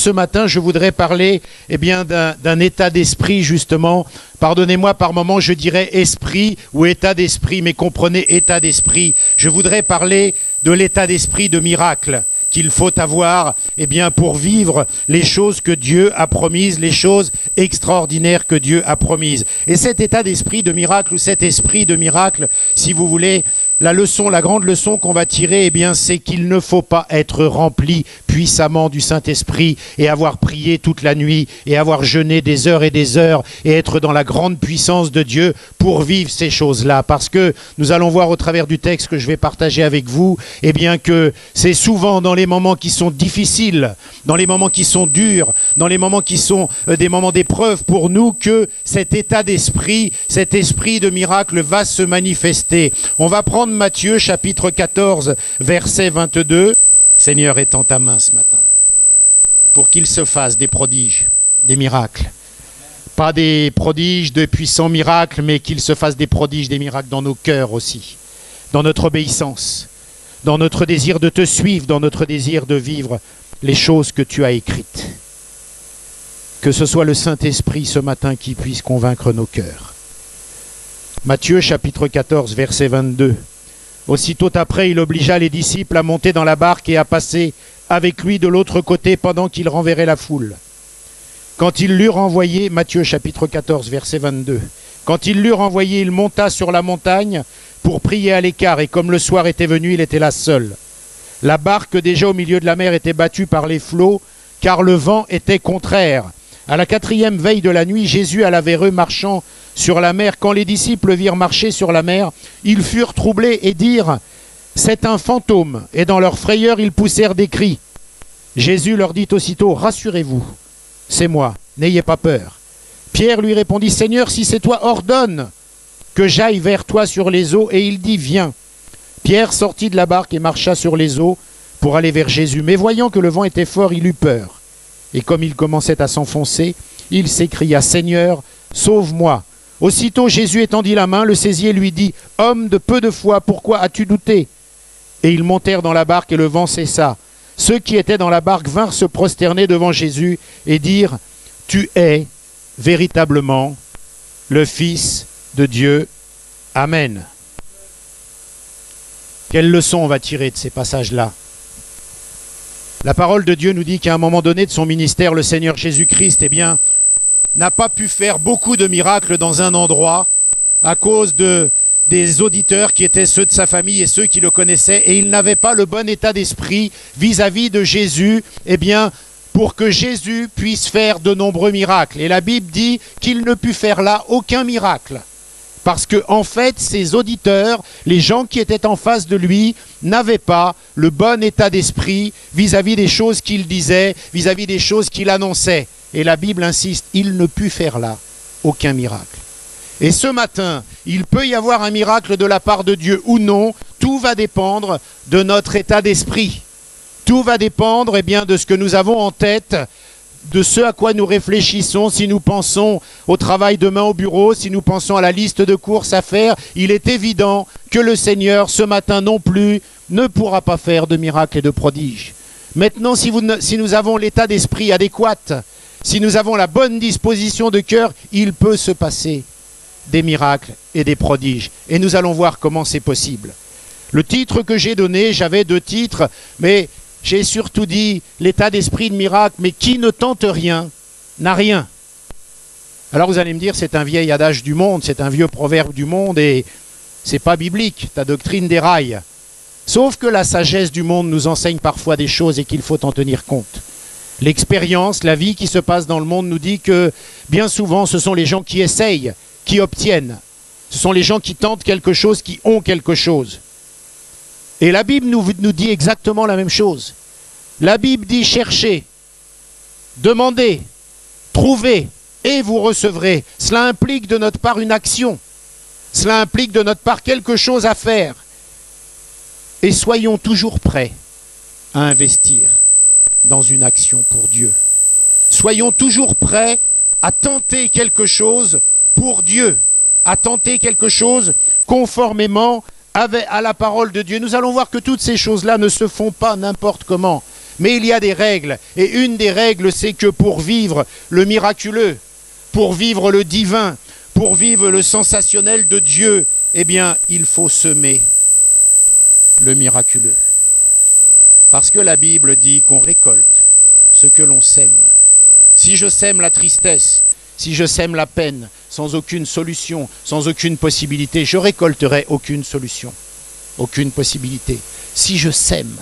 ce matin, je voudrais parler d'un état d'esprit, justement. Pardonnez-moi, par moments, je dirais esprit ou état d'esprit, mais comprenez état d'esprit. Je voudrais parler de l'état d'esprit de miracle qu'il faut avoir pour vivre les choses que Dieu a promises, les choses extraordinaires que Dieu a promises. Et cet état d'esprit de miracle, ou cet esprit de miracle, si vous voulez, la grande leçon qu'on va tirer, c'est qu'il ne faut pas être rempli puissamment du Saint-Esprit et avoir prié toute la nuit et avoir jeûné des heures et être dans la grande puissance de Dieu pour vivre ces choses-là. Parce que nous allons voir au travers du texte que je vais partager avec vous, que c'est souvent dans les moments qui sont difficiles, dans les moments qui sont durs, dans les moments qui sont des moments d'épreuve pour nous que cet état d'esprit, cet esprit de miracle va se manifester. On va prendre Matthieu chapitre 14, verset 22. Seigneur, étends ta main ce matin pour qu'il se fasse des prodiges, des miracles. Pas des prodiges de puissants miracles, mais qu'il se fasse des prodiges, des miracles dans nos cœurs aussi, dans notre obéissance, dans notre désir de te suivre, dans notre désir de vivre les choses que tu as écrites. Que ce soit le Saint-Esprit ce matin qui puisse convaincre nos cœurs. Matthieu chapitre 14, verset 22. Aussitôt après, il obligea les disciples à monter dans la barque et à passer avec lui de l'autre côté pendant qu'il renverrait la foule. Quand il l'eut renvoyé, Matthieu chapitre 14, verset 22, quand il l'eut renvoyé, il monta sur la montagne pour prier à l'écart, et comme le soir était venu, il était là seul. La barque, déjà au milieu de la mer, était battue par les flots, car le vent était contraire. À la 4e veille de la nuit, Jésus alla vers eux marchant sur la mer. Quand les disciples virent marcher sur la mer, ils furent troublés et dirent « C'est un fantôme !» Et dans leur frayeur, ils poussèrent des cris. Jésus leur dit aussitôt « Rassurez-vous, c'est moi, n'ayez pas peur. » Pierre lui répondit « Seigneur, si c'est toi, ordonne que j'aille vers toi sur les eaux. » Et il dit « Viens. » Pierre sortit de la barque et marcha sur les eaux pour aller vers Jésus. Mais voyant que le vent était fort, il eut peur. Et comme il commençait à s'enfoncer, il s'écria « Seigneur, sauve-moi !» Aussitôt Jésus étendit la main, le saisit et lui dit « Homme de peu de foi, pourquoi as-tu douté ?» Et ils montèrent dans la barque et le vent cessa. Ceux qui étaient dans la barque vinrent se prosterner devant Jésus et dirent « Tu es véritablement le Fils de Dieu. Amen. » Quelle leçon on va tirer de ces passages-là? La parole de Dieu nous dit qu'à un moment donné de son ministère, le Seigneur Jésus-Christ, n'a pas pu faire beaucoup de miracles dans un endroit à cause des auditeurs qui étaient ceux de sa famille et ceux qui le connaissaient, et il n'avait pas le bon état d'esprit vis-à-vis de Jésus, pour que Jésus puisse faire de nombreux miracles. Et la Bible dit qu'il ne put faire là aucun miracle. Parce que, en fait, ces auditeurs, les gens qui étaient en face de lui, n'avaient pas le bon état d'esprit vis-à-vis des choses qu'il disait, vis-à-vis des choses qu'il annonçait. Et la Bible insiste, il ne put faire là aucun miracle. Et ce matin, il peut y avoir un miracle de la part de Dieu ou non, tout va dépendre de notre état d'esprit. Tout va dépendre de ce que nous avons en tête, de ce à quoi nous réfléchissons. Si nous pensons au travail demain au bureau, si nous pensons à la liste de courses à faire, il est évident que le Seigneur, ce matin non plus, ne pourra pas faire de miracles et de prodiges. Maintenant, si nous avons l'état d'esprit adéquat, si nous avons la bonne disposition de cœur, il peut se passer des miracles et des prodiges. Et nous allons voir comment c'est possible. Le titre que j'ai donné, j'avais 2 titres, mais j'ai surtout dit l'état d'esprit de miracle, mais qui ne tente rien, n'a rien. Alors vous allez me dire, c'est un vieil adage du monde, c'est un vieux proverbe du monde, et c'est pas biblique, ta doctrine déraille. Sauf que la sagesse du monde nous enseigne parfois des choses et qu'il faut en tenir compte. L'expérience, la vie qui se passe dans le monde nous dit que bien souvent ce sont les gens qui essayent, qui obtiennent. Ce sont les gens qui tentent quelque chose, qui ont quelque chose. Et la Bible nous dit exactement la même chose. La Bible dit cherchez, demandez, trouvez et vous recevrez. Cela implique de notre part une action. Cela implique de notre part quelque chose à faire. Et soyons toujours prêts à investir dans une action pour Dieu. Soyons toujours prêts à tenter quelque chose pour Dieu, à tenter quelque chose conformément à la parole de Dieu. Nous allons voir que toutes ces choses-là ne se font pas n'importe comment. Mais il y a des règles. Et une des règles, c'est que pour vivre le miraculeux, pour vivre le divin, pour vivre le sensationnel de Dieu, eh bien, il faut semer le miraculeux. Parce que la Bible dit qu'on récolte ce que l'on sème. Si je sème la tristesse, si je sème la peine, sans aucune solution, sans aucune possibilité, je récolterai aucune solution, aucune possibilité. Si je sème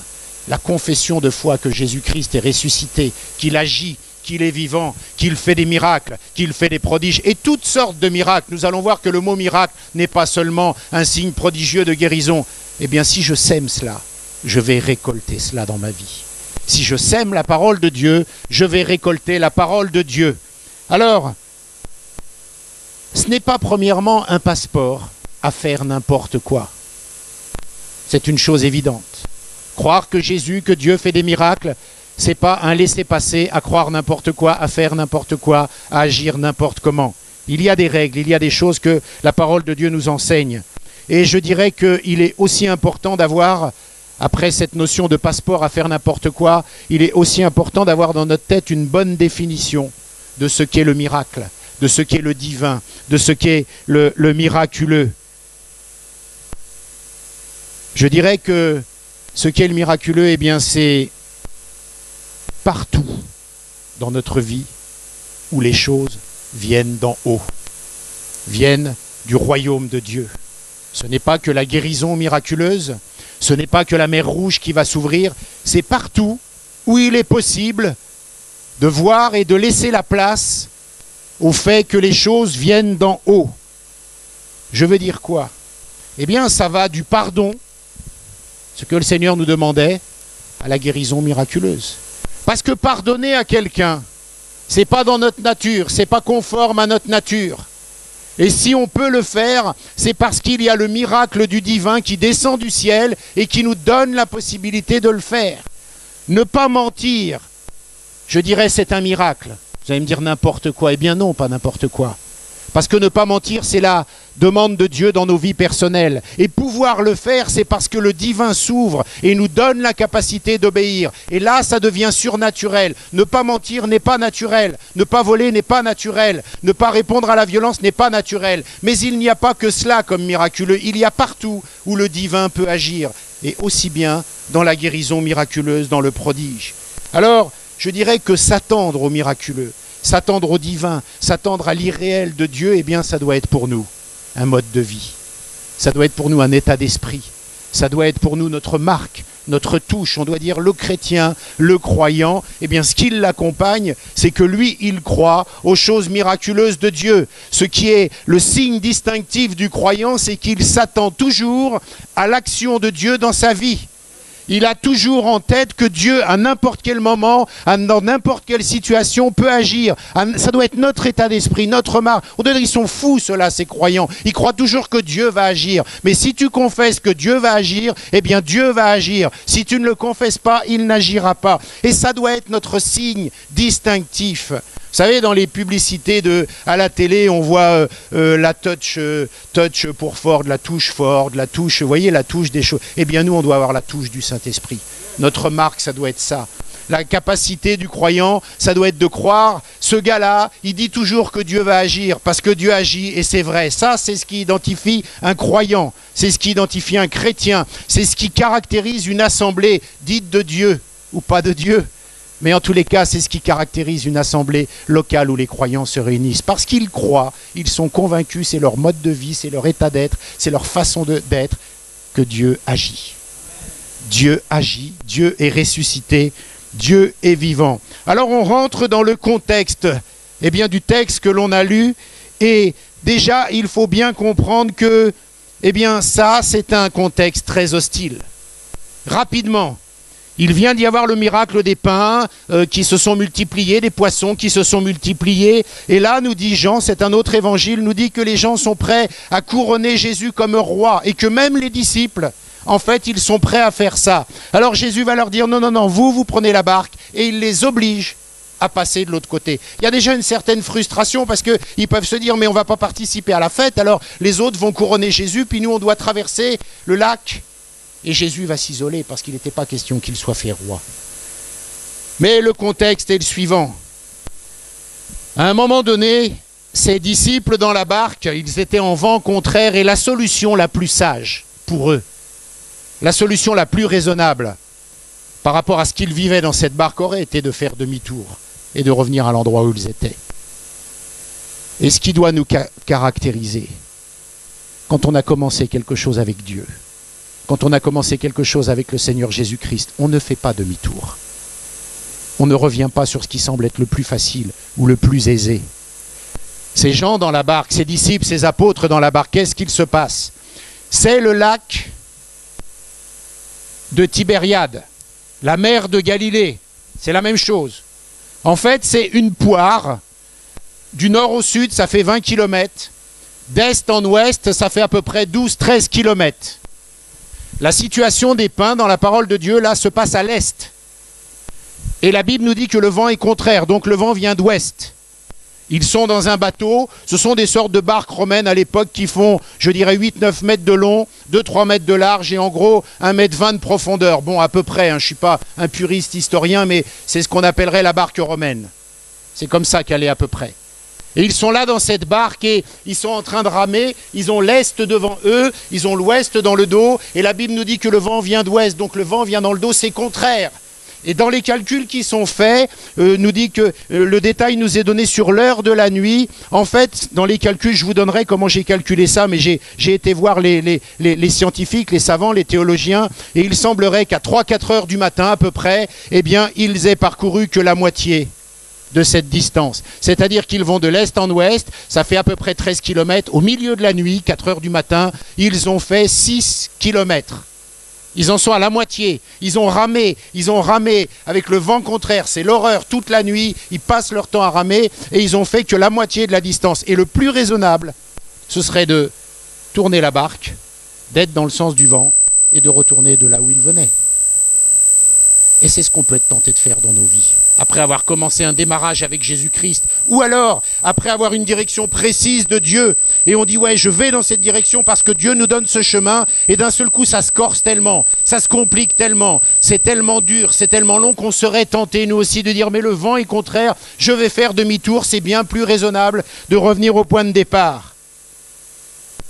la confession de foi que Jésus-Christ est ressuscité, qu'il agit, qu'il est vivant, qu'il fait des miracles, qu'il fait des prodiges, et toutes sortes de miracles. Nous allons voir que le mot miracle n'est pas seulement un signe prodigieux de guérison. Eh bien, si je sème cela, je vais récolter cela dans ma vie. Si je sème la parole de Dieu, je vais récolter la parole de Dieu. Alors, ce n'est pas premièrement un passeport à faire n'importe quoi. C'est une chose évidente. Croire que Jésus, que Dieu fait des miracles, c'est pas un laisser-passer à croire n'importe quoi, à faire n'importe quoi, à agir n'importe comment. Il y a des règles, il y a des choses que la parole de Dieu nous enseigne. Et je dirais qu'il est aussi important d'avoir, après cette notion de passeport à faire n'importe quoi, il est aussi important d'avoir dans notre tête une bonne définition de ce qu'est le miracle, de ce qu'est le divin, de ce qu'est le miraculeux. Je dirais que ce qu'est le miraculeux, eh bien, c'est partout dans notre vie où les choses viennent d'en haut, viennent du royaume de Dieu. Ce n'est pas que la guérison miraculeuse, ce n'est pas que la mer Rouge qui va s'ouvrir, c'est partout où il est possible de voir et de laisser la place au fait que les choses viennent d'en haut. Je veux dire quoi? Eh bien, ça va du pardon, ce que le Seigneur nous demandait, à la guérison miraculeuse. Parce que pardonner à quelqu'un, c'est pas dans notre nature, c'est pas conforme à notre nature. Et si on peut le faire, c'est parce qu'il y a le miracle du divin qui descend du ciel et qui nous donne la possibilité de le faire. Ne pas mentir, je dirais c'est un miracle. Vous allez me dire n'importe quoi. Eh bien non, pas n'importe quoi. Parce que ne pas mentir, c'est la demande de Dieu dans nos vies personnelles. Et pouvoir le faire, c'est parce que le divin s'ouvre et nous donne la capacité d'obéir. Et là, ça devient surnaturel. Ne pas mentir n'est pas naturel. Ne pas voler n'est pas naturel. Ne pas répondre à la violence n'est pas naturel. Mais il n'y a pas que cela comme miraculeux. Il y a partout où le divin peut agir. Et aussi bien dans la guérison miraculeuse, dans le prodige. Alors, je dirais que s'attendre au miraculeux, s'attendre au divin, s'attendre à l'irréel de Dieu, eh bien ça doit être pour nous un mode de vie. Ça doit être pour nous un état d'esprit. Ça doit être pour nous notre marque, notre touche. On doit dire le chrétien, le croyant, eh bien ce qui l'accompagne, c'est que lui, il croit aux choses miraculeuses de Dieu. Ce qui est le signe distinctif du croyant, c'est qu'il s'attend toujours à l'action de Dieu dans sa vie. Il a toujours en tête que Dieu, à n'importe quel moment, dans n'importe quelle situation, peut agir. Ça doit être notre état d'esprit, notre marque. On dirait qu'ils sont fous, ceux-là, ces croyants. Ils croient toujours que Dieu va agir. Mais si tu confesses que Dieu va agir, eh bien Dieu va agir. Si tu ne le confesses pas, il n'agira pas. Et ça doit être notre signe distinctif. Vous savez, dans les publicités à la télé, on voit la touch pour Ford, la touche Ford, la touche, vous voyez, la touche des choses. Eh bien, nous, on doit avoir la touche du Saint-Esprit. Notre marque, ça doit être ça. La capacité du croyant, ça doit être de croire, ce gars-là, il dit toujours que Dieu va agir, parce que Dieu agit, et c'est vrai. Ça, c'est ce qui identifie un croyant, c'est ce qui identifie un chrétien, c'est ce qui caractérise une assemblée dite de Dieu, ou pas de Dieu. Mais en tous les cas, c'est ce qui caractérise une assemblée locale où les croyants se réunissent. Parce qu'ils croient, ils sont convaincus, c'est leur mode de vie, c'est leur état d'être, c'est leur façon d'être, que Dieu agit. Dieu agit, Dieu est ressuscité, Dieu est vivant. Alors on rentre dans le contexte du texte que l'on a lu. Et déjà, il faut bien comprendre que ça, c'est un contexte très hostile. Rapidement. Il vient d'y avoir le miracle des pains qui se sont multipliés, des poissons qui se sont multipliés. Et là, nous dit Jean, c'est un autre évangile, nous dit que les gens sont prêts à couronner Jésus comme roi. Et que même les disciples, en fait, ils sont prêts à faire ça. Alors Jésus va leur dire, non, vous prenez la barque. Et il les oblige à passer de l'autre côté. Il y a déjà une certaine frustration parce qu'ils peuvent se dire mais on ne va pas participer à la fête, alors les autres vont couronner Jésus, puis nous on doit traverser le lac. Et Jésus va s'isoler parce qu'il n'était pas question qu'il soit fait roi. Mais le contexte est le suivant. À un moment donné, ses disciples dans la barque, ils étaient en vent contraire et la solution la plus sage pour eux, la solution la plus raisonnable par rapport à ce qu'ils vivaient dans cette barque aurait été de faire demi-tour et de revenir à l'endroit où ils étaient. Et ce qui doit nous caractériser, quand on a commencé quelque chose avec Dieu, quand on a commencé quelque chose avec le Seigneur Jésus-Christ, on ne fait pas demi-tour. On ne revient pas sur ce qui semble être le plus facile ou le plus aisé. Ces gens dans la barque, ces disciples, ces apôtres dans la barque, qu'est-ce qu'il se passe? C'est le lac de Tibériade, la mer de Galilée. C'est la même chose. En fait, c'est une poire. Du nord au sud, ça fait 20 km. D'est en ouest, ça fait à peu près 12-13 km. La situation des pins dans la parole de Dieu, là, se passe à l'est. Et la Bible nous dit que le vent est contraire, donc le vent vient d'ouest. Ils sont dans un bateau, ce sont des sortes de barques romaines à l'époque qui font, je dirais, 8-9 mètres de long, 2-3 mètres de large et en gros 1,20 m de profondeur. Bon, à peu près, hein, je ne suis pas un puriste historien, mais c'est ce qu'on appellerait la barque romaine. C'est comme ça qu'elle est à peu près. Et ils sont là dans cette barque et ils sont en train de ramer, ils ont l'est devant eux, ils ont l'ouest dans le dos, et la Bible nous dit que le vent vient d'ouest, donc le vent vient dans le dos, c'est contraire. Et dans les calculs qui sont faits, nous dit que le détail nous est donné sur l'heure de la nuit. En fait, dans les calculs, je vous donnerai comment j'ai calculé ça, mais j'ai été voir les scientifiques, les savants, les théologiens, et il semblerait qu'à 3-4 heures du matin à peu près, eh bien, ils aient parcouru que la moitié de cette distance. C'est-à-dire qu'ils vont de l'est en ouest, ça fait à peu près 13 km. Au milieu de la nuit, 4 heures du matin, ils ont fait 6 km. Ils en sont à la moitié. Ils ont ramé avec le vent contraire. C'est l'horreur toute la nuit. Ils passent leur temps à ramer et ils ont fait que la moitié de la distance. Et le plus raisonnable, ce serait de tourner la barque, d'être dans le sens du vent et de retourner de là où ils venaient. Et c'est ce qu'on peut être tenté de faire dans nos vies. Après avoir commencé un démarrage avec Jésus-Christ, ou alors après avoir une direction précise de Dieu, et on dit ouais, je vais dans cette direction parce que Dieu nous donne ce chemin, et d'un seul coup ça se corse tellement, ça se complique tellement, c'est tellement dur, c'est tellement long qu'on serait tenté nous aussi de dire mais le vent est contraire, je vais faire demi-tour, c'est bien plus raisonnable de revenir au point de départ.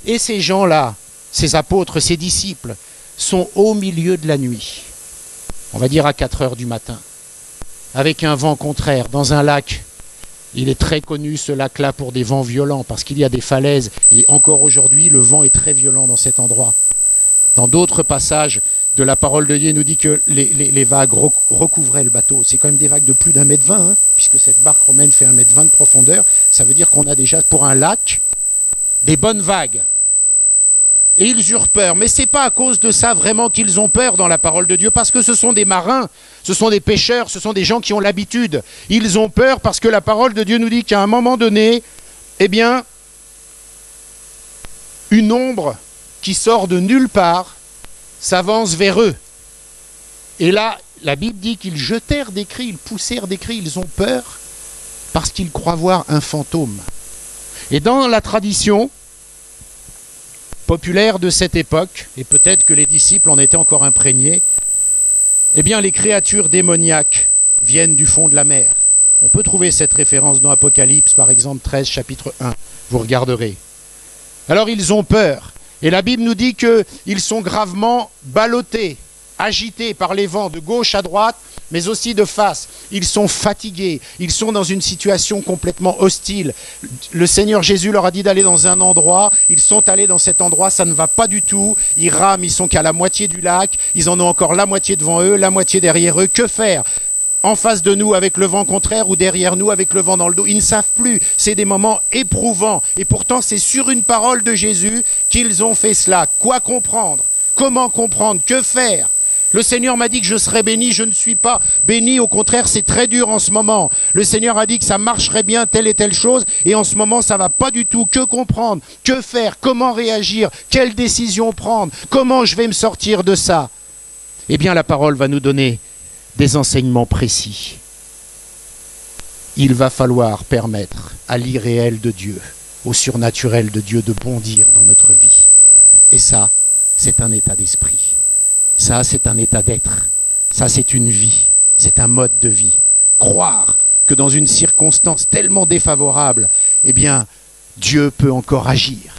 Et ces gens-là, ces apôtres, ces disciples, sont au milieu de la nuit, on va dire à 4 heures du matin, avec un vent contraire, dans un lac. Il est très connu ce lac-là pour des vents violents, parce qu'il y a des falaises, et encore aujourd'hui, le vent est très violent dans cet endroit. Dans d'autres passages de la parole de Dieu, il nous dit que les vagues recouvraient le bateau. C'est quand même des vagues de plus d'1,20 m, hein, puisque cette barque romaine fait 1,20 m de profondeur. Ça veut dire qu'on a déjà, pour un lac, des bonnes vagues. Et ils eurent peur, mais ce n'est pas à cause de ça vraiment qu'ils ont peur dans la parole de Dieu, parce que ce sont des marins, ce sont des pêcheurs, ce sont des gens qui ont l'habitude. Ils ont peur parce que la parole de Dieu nous dit qu'à un moment donné, eh bien, une ombre qui sort de nulle part s'avance vers eux. Et là, la Bible dit qu'ils jetèrent des cris, ils poussèrent des cris, ils ont peur parce qu'ils croient voir un fantôme. Et dans la tradition populaire de cette époque, et peut-être que les disciples en étaient encore imprégnés, eh bien les créatures démoniaques viennent du fond de la mer. On peut trouver cette référence dans Apocalypse, par exemple 13, chapitre 1, vous regarderez. Alors ils ont peur, et la Bible nous dit qu'ils sont gravement ballottés, agités par les vents de gauche à droite, mais aussi de face. Ils sont fatigués, ils sont dans une situation complètement hostile. Le Seigneur Jésus leur a dit d'aller dans un endroit, ils sont allés dans cet endroit, ça ne va pas du tout, ils rament, ils sont qu'à la moitié du lac, ils en ont encore la moitié devant eux, la moitié derrière eux. Que faire ? En face de nous avec le vent contraire ou derrière nous avec le vent dans le dos, ils ne savent plus. C'est des moments éprouvants. Et pourtant, c'est sur une parole de Jésus qu'ils ont fait cela. Quoi comprendre ? Comment comprendre ? Que faire ? Le Seigneur m'a dit que je serais béni, je ne suis pas béni, au contraire c'est très dur en ce moment. Le Seigneur a dit que ça marcherait bien telle et telle chose, et en ce moment ça ne va pas du tout. Que comprendre ? Que faire ? Comment réagir ? Quelle décision prendre ? Comment je vais me sortir de ça ? Eh bien la parole va nous donner des enseignements précis. il va falloir permettre à l'irréel de Dieu, au surnaturel de Dieu de bondir dans notre vie. Et ça, c'est un état d'esprit. Ça, c'est un état d'être. Ça, c'est une vie. C'est un mode de vie. Croire que dans une circonstance tellement défavorable, eh bien, Dieu peut encore agir.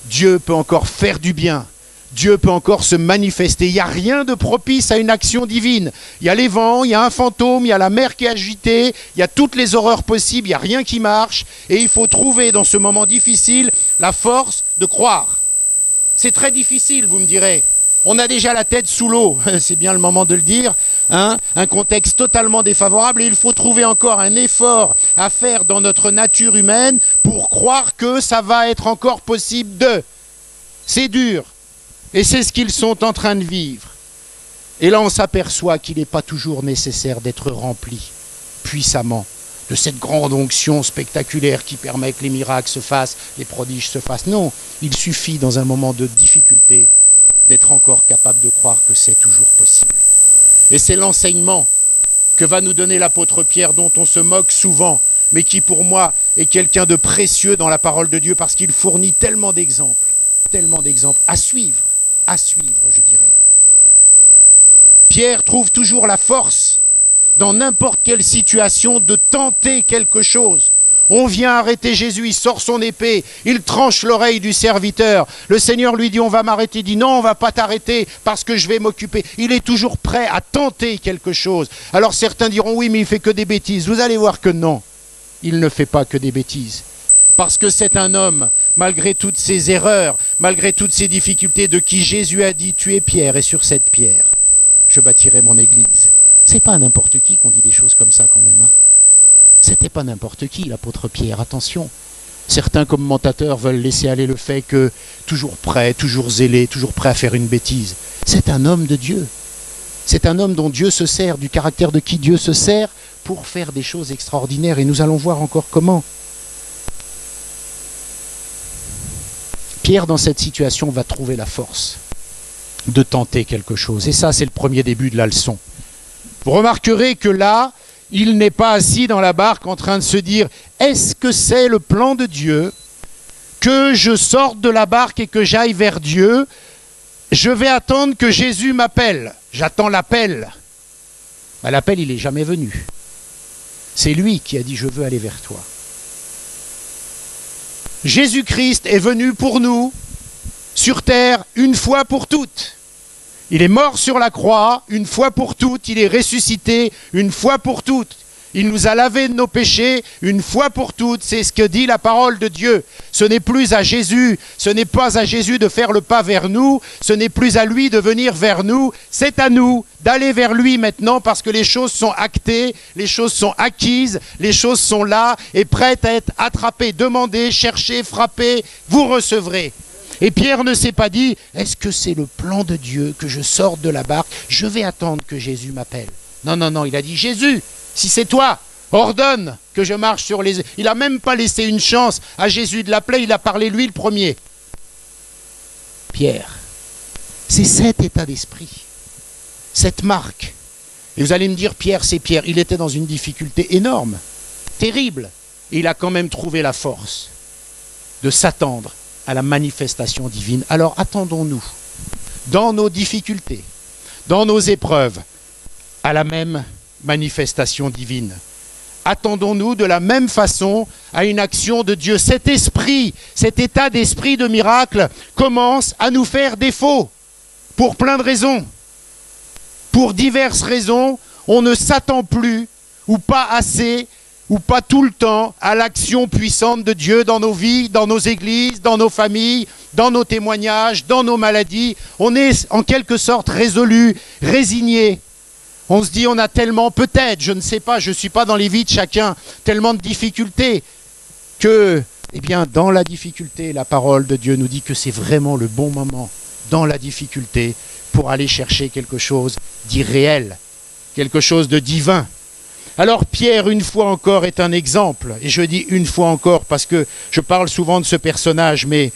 Dieu peut encore faire du bien. Dieu peut encore se manifester. Il n'y a rien de propice à une action divine. Il y a les vents, il y a un fantôme, il y a la mer qui est agitée, il y a toutes les horreurs possibles, il n'y a rien qui marche. Et il faut trouver dans ce moment difficile la force de croire. C'est très difficile, vous me direz. On a déjà la tête sous l'eau, c'est bien le moment de le dire, hein, un contexte totalement défavorable et il faut trouver encore un effort à faire dans notre nature humaine pour croire que ça va être encore possible de. C'est dur et c'est ce qu'ils sont en train de vivre. Et là on s'aperçoit qu'il n'est pas toujours nécessaire d'être rempli puissamment de cette grande onction spectaculaire qui permet que les miracles se fassent, les prodiges se fassent. Non, il suffit dans un moment de difficulté d'être encore capable de croire que c'est toujours possible. Et c'est l'enseignement que va nous donner l'apôtre Pierre, dont on se moque souvent, mais qui pour moi est quelqu'un de précieux dans la parole de Dieu, parce qu'il fournit tellement d'exemples à suivre, je dirais. Pierre trouve toujours la force, dans n'importe quelle situation, de tenter quelque chose. On vient arrêter Jésus, il sort son épée, il tranche l'oreille du serviteur. Le Seigneur lui dit, on va m'arrêter. Il dit, non, on ne va pas t'arrêter parce que je vais m'occuper. Il est toujours prêt à tenter quelque chose. Alors certains diront, oui, mais il ne fait que des bêtises. Vous allez voir que non, il ne fait pas que des bêtises. Parce que c'est un homme, malgré toutes ses erreurs, malgré toutes ses difficultés, de qui Jésus a dit, tu es Pierre, et sur cette pierre, je bâtirai mon église. C'est pas n'importe qui qu'on dit des choses comme ça quand même, hein. C'était pas n'importe qui, l'apôtre Pierre, attention. Certains commentateurs veulent laisser aller le fait que, toujours prêt, toujours zélé, toujours prêt à faire une bêtise. C'est un homme de Dieu. C'est un homme dont Dieu se sert, du caractère de qui Dieu se sert pour faire des choses extraordinaires. Et nous allons voir encore comment. Pierre, dans cette situation, va trouver la force de tenter quelque chose. Et ça, c'est le premier début de la leçon. Vous remarquerez que là, il n'est pas assis dans la barque en train de se dire « Est-ce que c'est le plan de Dieu que je sorte de la barque et que j'aille vers Dieu? Je vais attendre que Jésus m'appelle. J'attends l'appel. » Ben, l'appel, il n'est jamais venu. C'est lui qui a dit « Je veux aller vers toi. » Jésus-Christ est venu pour nous sur terre une fois pour toutes. Il est mort sur la croix, une fois pour toutes. Il est ressuscité, une fois pour toutes. Il nous a lavé de nos péchés, une fois pour toutes. C'est ce que dit la parole de Dieu. Ce n'est plus à Jésus, ce n'est pas à Jésus de faire le pas vers nous. Ce n'est plus à lui de venir vers nous. C'est à nous d'aller vers lui maintenant, parce que les choses sont actées, les choses sont acquises, les choses sont là et prêtes à être attrapées. Demandez, cherchez, frappez, vous recevrez. Et Pierre ne s'est pas dit, est-ce que c'est le plan de Dieu que je sorte de la barque? Je vais attendre que Jésus m'appelle. Non, non, non, il a dit, Jésus, si c'est toi, ordonne que je marche sur les eaux. Il n'a même pas laissé une chance à Jésus de l'appeler, il a parlé lui le premier. Pierre, c'est cet état d'esprit, cette marque. Et vous allez me dire, Pierre, c'est Pierre. Il était dans une difficulté énorme, terrible. Et il a quand même trouvé la force de s'attendre à la manifestation divine. Alors attendons-nous, dans nos difficultés, dans nos épreuves, à la même manifestation divine. Attendons-nous de la même façon à une action de Dieu. Cet esprit, cet état d'esprit de miracle commence à nous faire défaut pour plein de raisons. Pour diverses raisons, on ne s'attend plus ou pas assez ou pas tout le temps à l'action puissante de Dieu dans nos vies, dans nos églises, dans nos familles, dans nos témoignages, dans nos maladies. On est en quelque sorte résolu, résigné. On se dit on a tellement, peut-être, je ne sais pas, je ne suis pas dans les vies de chacun, tellement de difficultés que, eh bien, dans la difficulté, la parole de Dieu nous dit que c'est vraiment le bon moment, dans la difficulté, pour aller chercher quelque chose d'irréel, quelque chose de divin. Alors Pierre, une fois encore, est un exemple. Et je dis une fois encore parce que je parle souvent de ce personnage, mais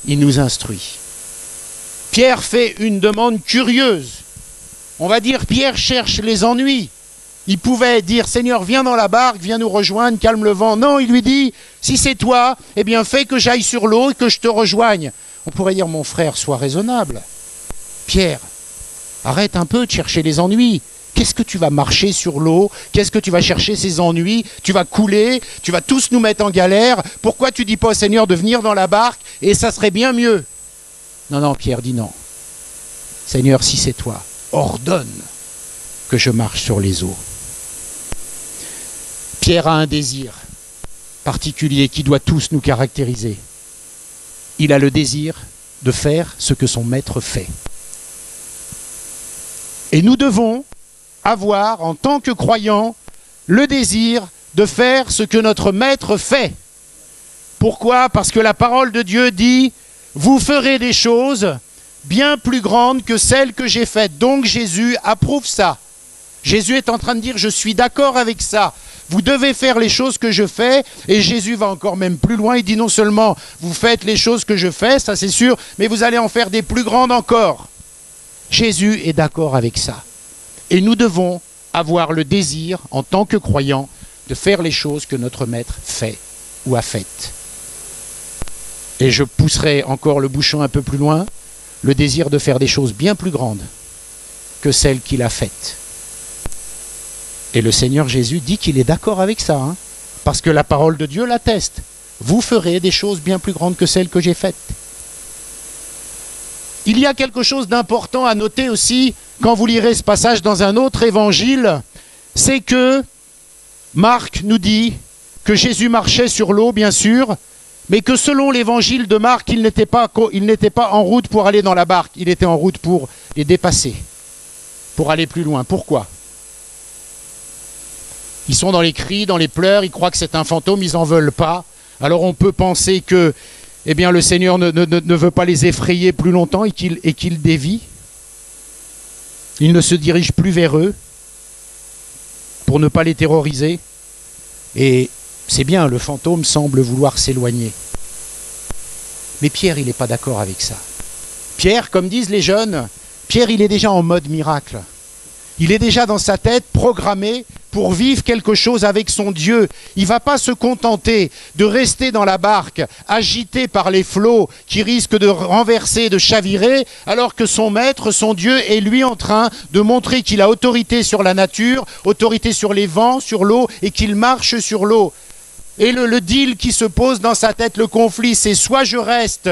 il nous instruit. Pierre fait une demande curieuse. On va dire Pierre cherche les ennuis. Il pouvait dire, Seigneur, viens dans la barque, viens nous rejoindre, calme le vent. Non, il lui dit, si c'est toi, eh bien fais que j'aille sur l'eau et que je te rejoigne. On pourrait dire, mon frère, sois raisonnable. Pierre, arrête un peu de chercher les ennuis. Qu'est-ce que tu vas marcher sur l'eau? Qu'est-ce que tu vas chercher ces ennuis? Tu vas couler, tu vas tous nous mettre en galère. Pourquoi tu dis pas au Seigneur de venir dans la barque et ça serait bien mieux? Non, non, Pierre dit non. Seigneur, si c'est toi, ordonne que je marche sur les eaux. Pierre a un désir particulier qui doit tous nous caractériser. Il a le désir de faire ce que son maître fait. Et nous devons avoir, en tant que croyants, le désir de faire ce que notre maître fait. Pourquoi? Parce que la parole de Dieu dit « Vous ferez des choses bien plus grandes que celles que j'ai faites. » Donc Jésus approuve ça. Jésus est en train de dire « Je suis d'accord avec ça. Vous devez faire les choses que je fais. » Et Jésus va encore même plus loin. Il dit non seulement « Vous faites les choses que je fais, ça c'est sûr, mais vous allez en faire des plus grandes encore. » Jésus est d'accord avec ça. Et nous devons avoir le désir, en tant que croyants, de faire les choses que notre maître fait ou a faites. Et je pousserai encore le bouchon un peu plus loin, le désir de faire des choses bien plus grandes que celles qu'il a faites. Et le Seigneur Jésus dit qu'il est d'accord avec ça, hein, parce que la parole de Dieu l'atteste. Vous ferez des choses bien plus grandes que celles que j'ai faites. Il y a quelque chose d'important à noter aussi, quand vous lirez ce passage dans un autre évangile, c'est que Marc nous dit que Jésus marchait sur l'eau, bien sûr, mais que selon l'évangile de Marc, il n'était pas en route pour aller dans la barque, il était en route pour les dépasser, pour aller plus loin. Pourquoi? Ils sont dans les cris, dans les pleurs, ils croient que c'est un fantôme, ils n'en veulent pas. Alors on peut penser que eh bien, le Seigneur ne veut pas les effrayer plus longtemps et qu'il dévie. Il ne se dirige plus vers eux pour ne pas les terroriser. Et c'est bien, le fantôme semble vouloir s'éloigner. Mais Pierre, il n'est pas d'accord avec ça. Pierre, comme disent les jeunes, Pierre, il est déjà en mode miracle. Il est déjà dans sa tête programmé pour vivre quelque chose avec son Dieu. Il ne va pas se contenter de rester dans la barque, agité par les flots qui risquent de renverser, de chavirer, alors que son maître, son Dieu, est lui en train de montrer qu'il a autorité sur la nature, autorité sur les vents, sur l'eau, et qu'il marche sur l'eau. Et le deal qui se pose dans sa tête, le conflit, c'est soit je reste,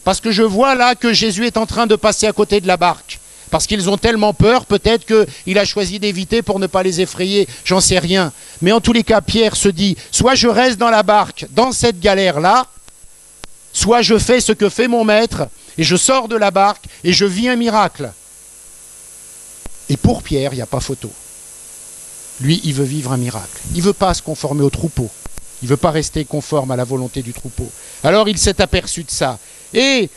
parce que je vois là que Jésus est en train de passer à côté de la barque. Parce qu'ils ont tellement peur, peut-être qu'il a choisi d'éviter pour ne pas les effrayer, j'en sais rien. Mais en tous les cas, Pierre se dit, soit je reste dans la barque, dans cette galère-là, soit je fais ce que fait mon maître, et je sors de la barque, et je vis un miracle. Et pour Pierre, il n'y a pas photo. Lui, il veut vivre un miracle. Il ne veut pas se conformer au troupeau. Il ne veut pas rester conforme à la volonté du troupeau. Alors il s'est aperçu de ça. Et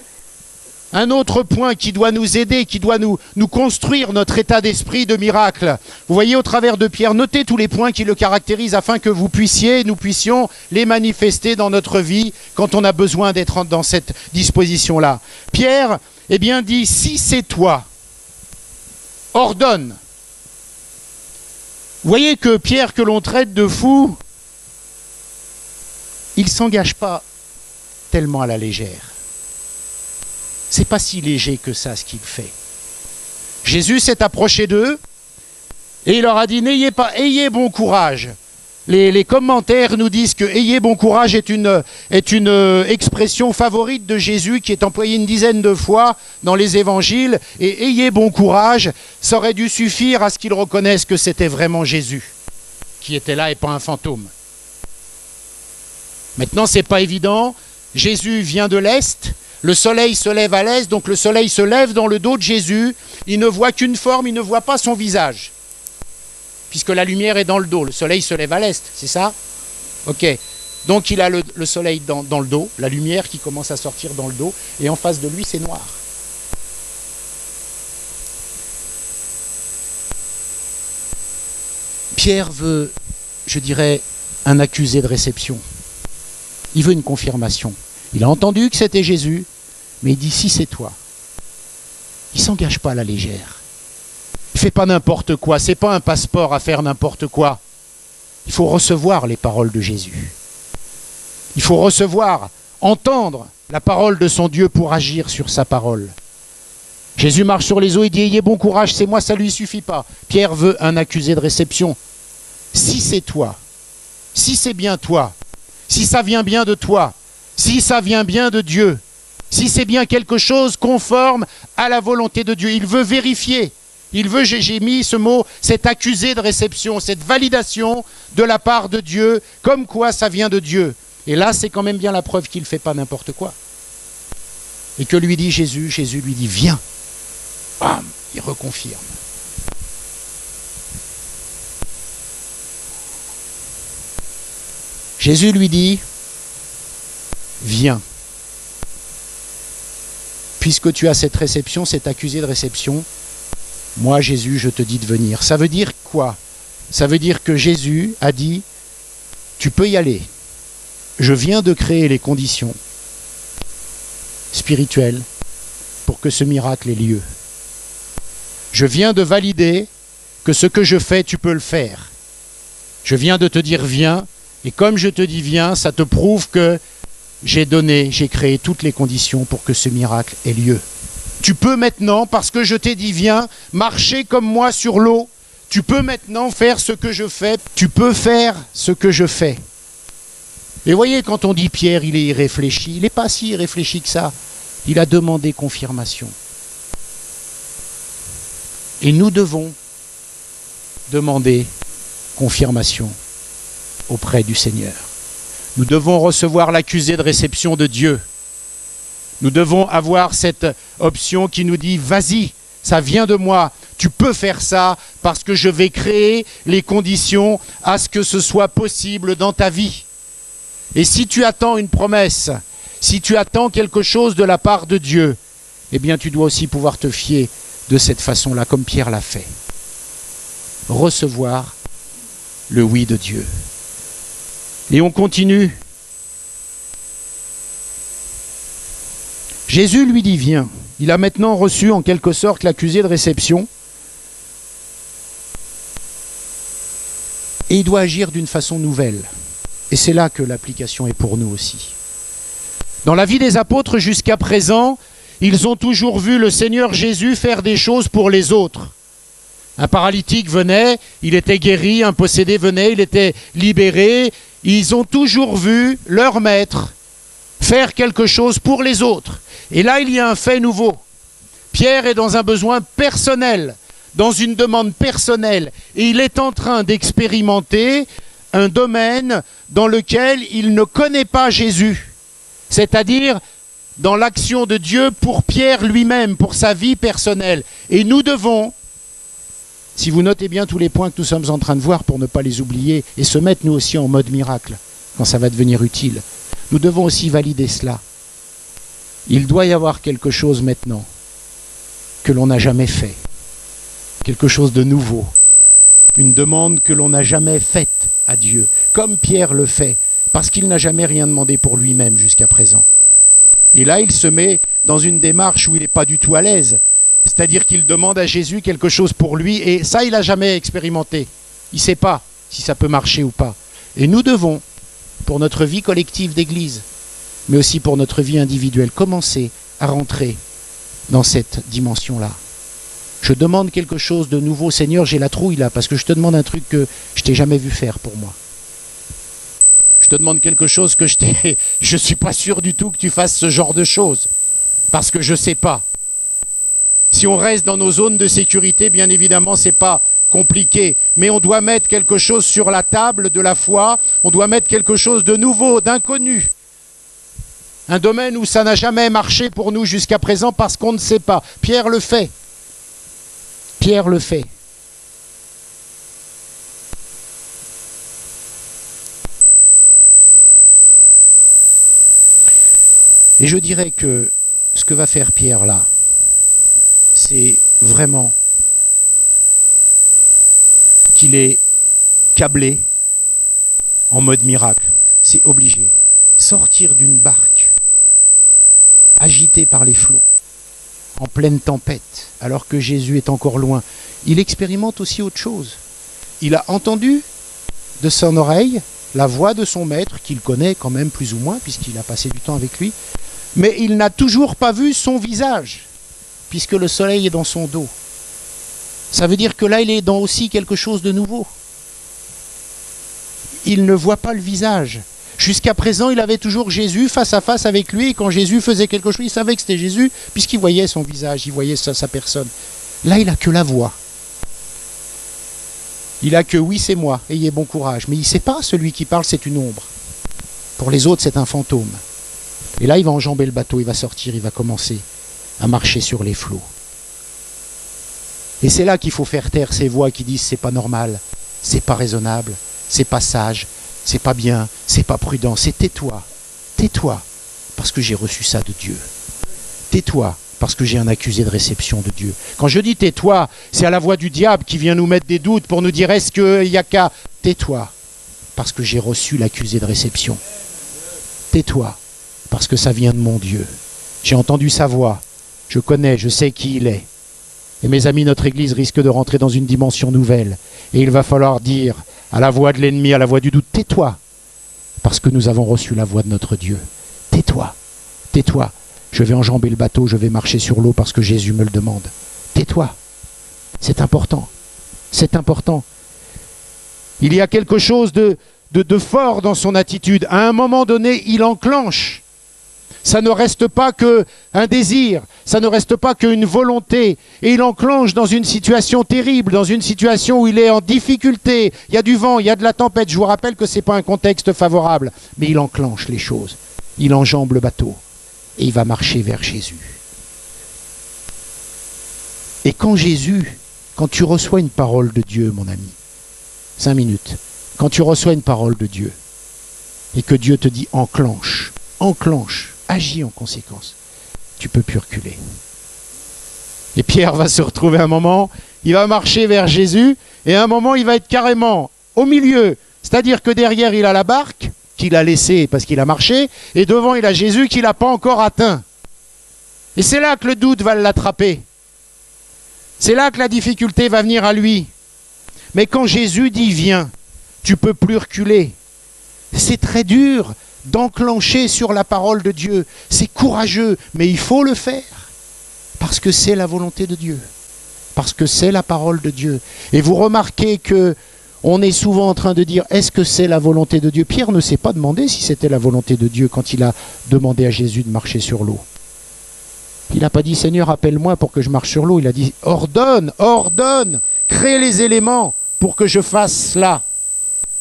un autre point qui doit nous aider, qui doit nous construire notre état d'esprit de miracle. Vous voyez au travers de Pierre, notez tous les points qui le caractérisent afin que nous puissions les manifester dans notre vie quand on a besoin d'être dans cette disposition-là. Pierre, eh bien, dit, si c'est toi, ordonne. Vous voyez que Pierre, que l'on traite de fou, il ne s'engage pas tellement à la légère. C'est pas si léger que ça ce qu'il fait. Jésus s'est approché d'eux et il leur a dit ayez bon courage. Les commentaires nous disent que ayez bon courage est une expression favorite de Jésus qui est employée une dizaine de fois dans les évangiles, et ayez bon courage, ça aurait dû suffire à ce qu'ils reconnaissent que c'était vraiment Jésus qui était là et pas un fantôme. Maintenant, c'est pas évident. Jésus vient de l'Est. Le soleil se lève à l'est, donc le soleil se lève dans le dos de Jésus. Il ne voit qu'une forme, il ne voit pas son visage. Puisque la lumière est dans le dos, le soleil se lève à l'est, c'est ça? Ok. Donc il a le soleil dans le dos, la lumière qui commence à sortir dans le dos, et en face de lui c'est noir. Pierre veut, je dirais, un accusé de réception. Il veut une confirmation. Il a entendu que c'était Jésus, mais il dit si c'est toi. Il ne s'engage pas à la légère. Fais pas n'importe quoi, c'est pas un passeport à faire n'importe quoi. Il faut recevoir les paroles de Jésus. Il faut recevoir, entendre la parole de son Dieu pour agir sur sa parole. Jésus marche sur les eaux et dit « Ayez bon courage, c'est moi, ça ne lui suffit pas. » Pierre veut un accusé de réception. Si c'est toi, si c'est bien toi, si ça vient bien de toi, si ça vient bien de Dieu, si c'est bien quelque chose conforme à la volonté de Dieu, il veut vérifier. Il veut, j'ai mis ce mot, cet accusé de réception, cette validation de la part de Dieu, comme quoi ça vient de Dieu. Et là, c'est quand même bien la preuve qu'il ne fait pas n'importe quoi. Et que lui dit Jésus? Jésus lui dit, viens. Bam, il reconfirme. Jésus lui dit, viens. Puisque tu as cette réception, cet accusé de réception, moi, Jésus, je te dis de venir. Ça veut dire quoi? Ça veut dire que Jésus a dit, tu peux y aller. Je viens de créer les conditions spirituelles pour que ce miracle ait lieu. Je viens de valider que ce que je fais, tu peux le faire. Je viens de te dire viens, et comme je te dis viens, ça te prouve que j'ai créé toutes les conditions pour que ce miracle ait lieu. Tu peux maintenant, parce que je t'ai dit viens, marcher comme moi sur l'eau. Tu peux maintenant faire ce que je fais. Tu peux faire ce que je fais. Et voyez, quand on dit Pierre, il est irréfléchi, il n'est pas si irréfléchi que ça. Il a demandé confirmation. Et nous devons demander confirmation auprès du Seigneur. Nous devons recevoir l'accusé de réception de Dieu. Nous devons avoir cette option qui nous dit « Vas-y, ça vient de moi, tu peux faire ça parce que je vais créer les conditions à ce que ce soit possible dans ta vie. » Et si tu attends une promesse, si tu attends quelque chose de la part de Dieu, eh bien tu dois aussi pouvoir te fier de cette façon-là, comme Pierre l'a fait. Recevoir le oui de Dieu. Et on continue. Jésus lui dit, viens. Il a maintenant reçu en quelque sorte l'accusé de réception. Et il doit agir d'une façon nouvelle. Et c'est là que l'application est pour nous aussi. Dans la vie des apôtres jusqu'à présent, ils ont toujours vu le Seigneur Jésus faire des choses pour les autres. Un paralytique venait, il était guéri, un possédé venait, il était libéré. Ils ont toujours vu leur maître faire quelque chose pour les autres. Et là, il y a un fait nouveau. Pierre est dans un besoin personnel, dans une demande personnelle. Et il est en train d'expérimenter un domaine dans lequel il ne connaît pas Jésus. C'est-à-dire dans l'action de Dieu pour Pierre lui-même, pour sa vie personnelle. Et nous devons, si vous notez bien tous les points que nous sommes en train de voir pour ne pas les oublier et se mettre nous aussi en mode miracle, quand ça va devenir utile, nous devons aussi valider cela. Il doit y avoir quelque chose maintenant que l'on n'a jamais fait, quelque chose de nouveau, une demande que l'on n'a jamais faite à Dieu, comme Pierre le fait, parce qu'il n'a jamais rien demandé pour lui-même jusqu'à présent. Et là, il se met dans une démarche où il n'est pas du tout à l'aise, c'est-à-dire qu'il demande à Jésus quelque chose pour lui, et ça, il n'a jamais expérimenté. Il ne sait pas si ça peut marcher ou pas. Et nous devons, pour notre vie collective d'église, mais aussi pour notre vie individuelle, commencer à rentrer dans cette dimension-là. Je demande quelque chose de nouveau. Seigneur, j'ai la trouille là, parce que je te demande un truc que je t'ai jamais vu faire pour moi. Je te demande quelque chose que je suis pas sûr du tout que tu fasses ce genre de choses, parce que je sais pas. Si on reste dans nos zones de sécurité, bien évidemment, c'est pas compliqué, mais on doit mettre quelque chose sur la table de la foi, on doit mettre quelque chose de nouveau, d'inconnu. Un domaine où ça n'a jamais marché pour nous jusqu'à présent parce qu'on ne sait pas. Pierre le fait. Pierre le fait. Et je dirais que ce que va faire Pierre là, c'est vraiment qu'il est câblé en mode miracle. C'est obligé. Sortir d'une barque agité par les flots, en pleine tempête, alors que Jésus est encore loin, il expérimente aussi autre chose. Il a entendu de son oreille la voix de son maître, qu'il connaît quand même plus ou moins, puisqu'il a passé du temps avec lui, mais il n'a toujours pas vu son visage, puisque le soleil est dans son dos. Ça veut dire que là, il est dans aussi quelque chose de nouveau. Il ne voit pas le visage. Jusqu'à présent, il avait toujours Jésus face à face avec lui, et quand Jésus faisait quelque chose, il savait que c'était Jésus, puisqu'il voyait son visage, il voyait sa personne. Là, il n'a que la voix. Il n'a que oui, c'est moi, ayez bon courage. Mais il ne sait pas, celui qui parle, c'est une ombre. Pour les autres, c'est un fantôme. Et là, il va enjamber le bateau, il va sortir, il va commencer à marcher sur les flots. Et c'est là qu'il faut faire taire ces voix qui disent c'est pas normal, c'est pas raisonnable, c'est pas sage, c'est pas bien, c'est pas prudent. C'est tais-toi, tais-toi, parce que j'ai reçu ça de Dieu. Tais-toi, parce que j'ai un accusé de réception de Dieu. Quand je dis tais-toi, c'est à la voix du diable qui vient nous mettre des doutes pour nous dire est-ce qu'il y a qu'à... Tais-toi, parce que j'ai reçu l'accusé de réception. Tais-toi, parce que ça vient de mon Dieu. J'ai entendu sa voix, je connais, je sais qui il est. Et mes amis, notre Église risque de rentrer dans une dimension nouvelle. Et il va falloir dire à la voix de l'ennemi, à la voix du doute, tais-toi, parce que nous avons reçu la voix de notre Dieu. Tais-toi, tais-toi. Je vais enjamber le bateau, je vais marcher sur l'eau parce que Jésus me le demande. Tais-toi. C'est important. C'est important. Il y a quelque chose de fort dans son attitude. À un moment donné, il enclenche. Ça ne reste pas qu'un désir, ça ne reste pas qu'une volonté. Et il enclenche dans une situation terrible, dans une situation où il est en difficulté. Il y a du vent, il y a de la tempête. Je vous rappelle que ce n'est pas un contexte favorable. Mais il enclenche les choses. Il enjambe le bateau. Et il va marcher vers Jésus. Et quand tu reçois une parole de Dieu, mon ami, 5 minutes, quand tu reçois une parole de Dieu, et que Dieu te dit enclenche, agis en conséquence, tu peux plus reculer. Et Pierre va se retrouver un moment, il va marcher vers Jésus, et à un moment il va être carrément au milieu, c'est-à-dire que derrière il a la barque, qu'il a laissée parce qu'il a marché, et devant il a Jésus qu'il n'a pas encore atteint. Et c'est là que le doute va l'attraper. C'est là que la difficulté va venir à lui. Mais quand Jésus dit viens, tu ne peux plus reculer. C'est très dur d'enclencher sur la parole de Dieu. C'est courageux, mais il faut le faire. Parce que c'est la volonté de Dieu. Parce que c'est la parole de Dieu. Et vous remarquez que on est souvent en train de dire, est-ce que c'est la volonté de Dieu? Pierre ne s'est pas demandé si c'était la volonté de Dieu quand il a demandé à Jésus de marcher sur l'eau. Il n'a pas dit, Seigneur, appelle-moi pour que je marche sur l'eau. Il a dit, ordonne, crée les éléments pour que je fasse cela.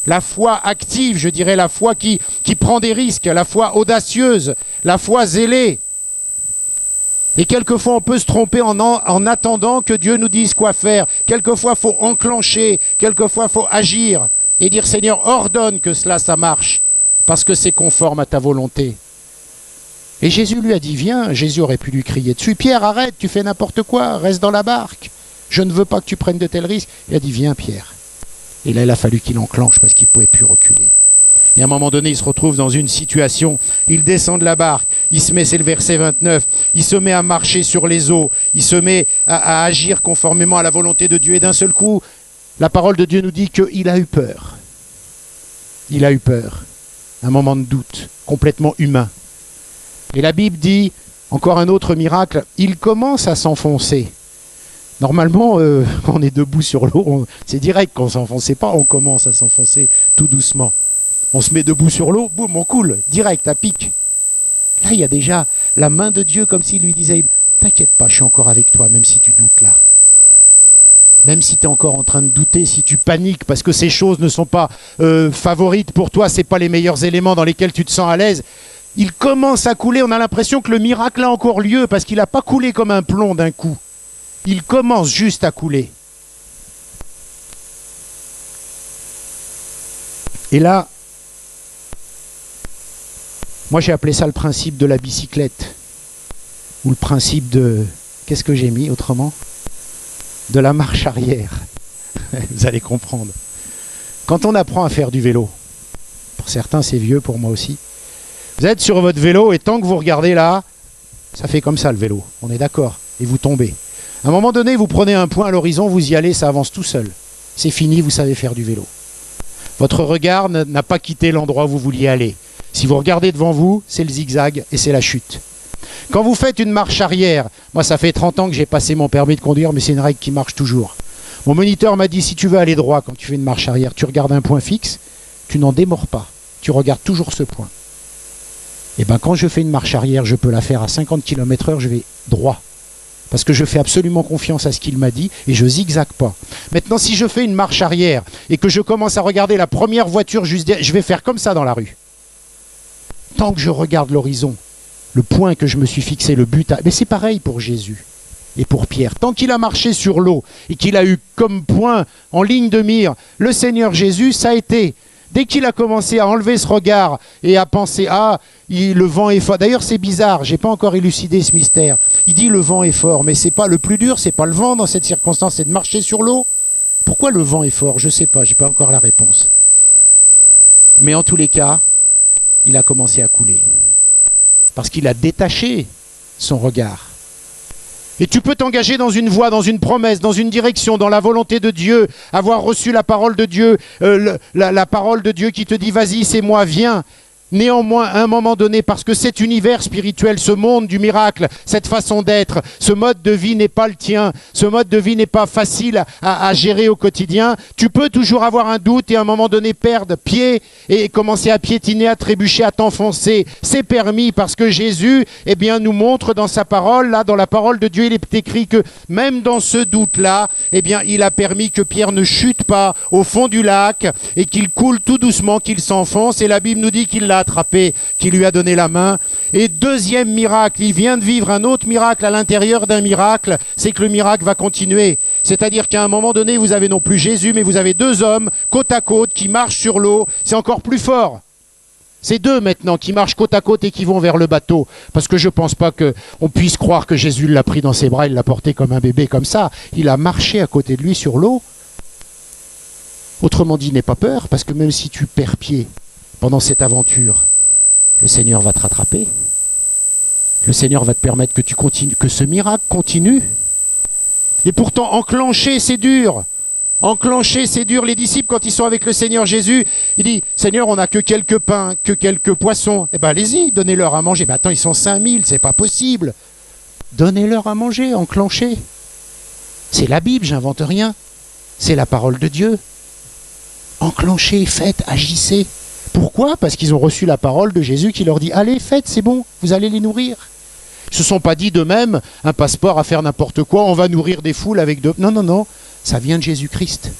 La foi active, je dirais, la foi qui prend des risques, la foi audacieuse, la foi zélée. Et quelquefois, on peut se tromper en attendant que Dieu nous dise quoi faire. Quelquefois, il faut enclencher. Quelquefois, il faut agir. Et dire, Seigneur, ordonne que cela, ça marche. Parce que c'est conforme à ta volonté. Et Jésus lui a dit, viens. Jésus aurait pu lui crier dessus. Pierre, arrête, tu fais n'importe quoi. Reste dans la barque. Je ne veux pas que tu prennes de tels risques. Il a dit, viens, Pierre. Et là, il a fallu qu'il enclenche parce qu'il ne pouvait plus reculer. Et à un moment donné, il se retrouve dans une situation, il descend de la barque, il se met, c'est le verset 29, il se met à marcher sur les eaux, il se met à agir conformément à la volonté de Dieu. Et d'un seul coup, la parole de Dieu nous dit qu'il a eu peur. Il a eu peur. Un moment de doute, complètement humain. Et la Bible dit, encore un autre miracle, il commence à s'enfoncer. Normalement, quand on est debout sur l'eau, c'est direct, quand on ne s'enfonce pas, on commence à s'enfoncer tout doucement. On se met debout sur l'eau, boum, on coule, direct, à pic. Là, il y a déjà la main de Dieu comme s'il lui disait, t'inquiète pas, je suis encore avec toi, même si tu doutes là. Même si tu es encore en train de douter, si tu paniques, parce que ces choses ne sont pas favorites pour toi, ce n'est pas les meilleurs éléments dans lesquels tu te sens à l'aise. Il commence à couler, on a l'impression que le miracle a encore lieu, parce qu'il n'a pas coulé comme un plomb d'un coup. Il commence juste à couler. Et là, moi j'ai appelé ça le principe de la bicyclette. Ou le principe de... Qu'est-ce que j'ai mis autrement? De la marche arrière. Vous allez comprendre. Quand on apprend à faire du vélo, pour certains c'est vieux, pour moi aussi, vous êtes sur votre vélo et tant que vous regardez là, ça fait comme ça le vélo, on est d'accord. et vous tombez. À un moment donné, vous prenez un point à l'horizon, vous y allez, ça avance tout seul. C'est fini, vous savez faire du vélo. Votre regard n'a pas quitté l'endroit où vous vouliez aller. Si vous regardez devant vous, c'est le zigzag et c'est la chute. Quand vous faites une marche arrière, moi ça fait 30 ans que j'ai passé mon permis de conduire, mais c'est une règle qui marche toujours. Mon moniteur m'a dit, si tu veux aller droit quand tu fais une marche arrière, tu regardes un point fixe, tu n'en démords pas, tu regardes toujours ce point. Et bien quand je fais une marche arrière, je peux la faire à 50 km/h, je vais droit. Parce que je fais absolument confiance à ce qu'il m'a dit et je zigzague pas. Maintenant, si je fais une marche arrière et que je commence à regarder la première voiture juste derrière, je vais faire comme ça dans la rue. Tant que je regarde l'horizon, le point que je me suis fixé, le but, mais c'est pareil pour Jésus et pour Pierre. Tant qu'il a marché sur l'eau et qu'il a eu comme point en ligne de mire le Seigneur Jésus, ça a été. Dès qu'il a commencé à enlever ce regard et à penser « Ah, le vent est fort ». D'ailleurs, c'est bizarre, je n'ai pas encore élucidé ce mystère. Il dit « Le vent est fort », mais c'est pas le plus dur, c'est pas le vent dans cette circonstance, c'est de marcher sur l'eau. Pourquoi le vent est fort? Je ne sais pas, je n'ai pas encore la réponse. Mais en tous les cas, il a commencé à couler. Parce qu'il a détaché son regard. Et tu peux t'engager dans une voie, dans une promesse, dans une direction, dans la volonté de Dieu, avoir reçu la parole de Dieu, la parole de Dieu qui te dit « Vas-y, c'est moi, viens ». Néanmoins, à un moment donné, parce que cet univers spirituel, ce monde du miracle, cette façon d'être, ce mode de vie n'est pas le tien, ce mode de vie n'est pas facile à gérer au quotidien, tu peux toujours avoir un doute et à un moment donné perdre pied et commencer à piétiner, à trébucher, à t'enfoncer. C'est permis parce que Jésus, eh bien, nous montre dans sa parole, là, dans la parole de Dieu, il est écrit que même dans ce doute-là, eh bien, il a permis que Pierre ne chute pas au fond du lac et qu'il coule tout doucement, qu'il s'enfonce. Et la Bible nous dit qu'il l'a attrapé, qui lui a donné la main. Et deuxième miracle, il vient de vivre un autre miracle à l'intérieur d'un miracle, c'est que le miracle va continuer. C'est-à-dire qu'à un moment donné, vous avez non plus Jésus, mais vous avez deux hommes côte à côte qui marchent sur l'eau. C'est encore plus fort. C'est deux maintenant qui marchent côte à côte et qui vont vers le bateau. Parce que je ne pense pas qu'on puisse croire que Jésus l'a pris dans ses bras, il l'a porté comme un bébé comme ça. Il a marché à côté de lui sur l'eau. Autrement dit, n'aie pas peur, parce que même si tu perds pied pendant cette aventure, le Seigneur va te rattraper. Le Seigneur va te permettre que tu continues, que ce miracle continue. Et pourtant, enclencher, c'est dur. Enclencher, c'est dur. Les disciples, quand ils sont avec le Seigneur Jésus, ils disent « Seigneur, on n'a que quelques pains, que quelques poissons. » Eh bien, allez-y, donnez-leur à manger. Mais attends, ils sont 5000, c'est pas possible. Donnez-leur à manger, enclenchez. C'est la Bible, j'invente rien. C'est la parole de Dieu. Enclenchez, faites, agissez. Pourquoi? Parce qu'ils ont reçu la parole de Jésus qui leur dit « Allez, faites, c'est bon, vous allez les nourrir. » Ils ne se sont pas dit d'eux-mêmes un passeport à faire n'importe quoi, on va nourrir des foules avec deux... Non, non, non, ça vient de Jésus-Christ.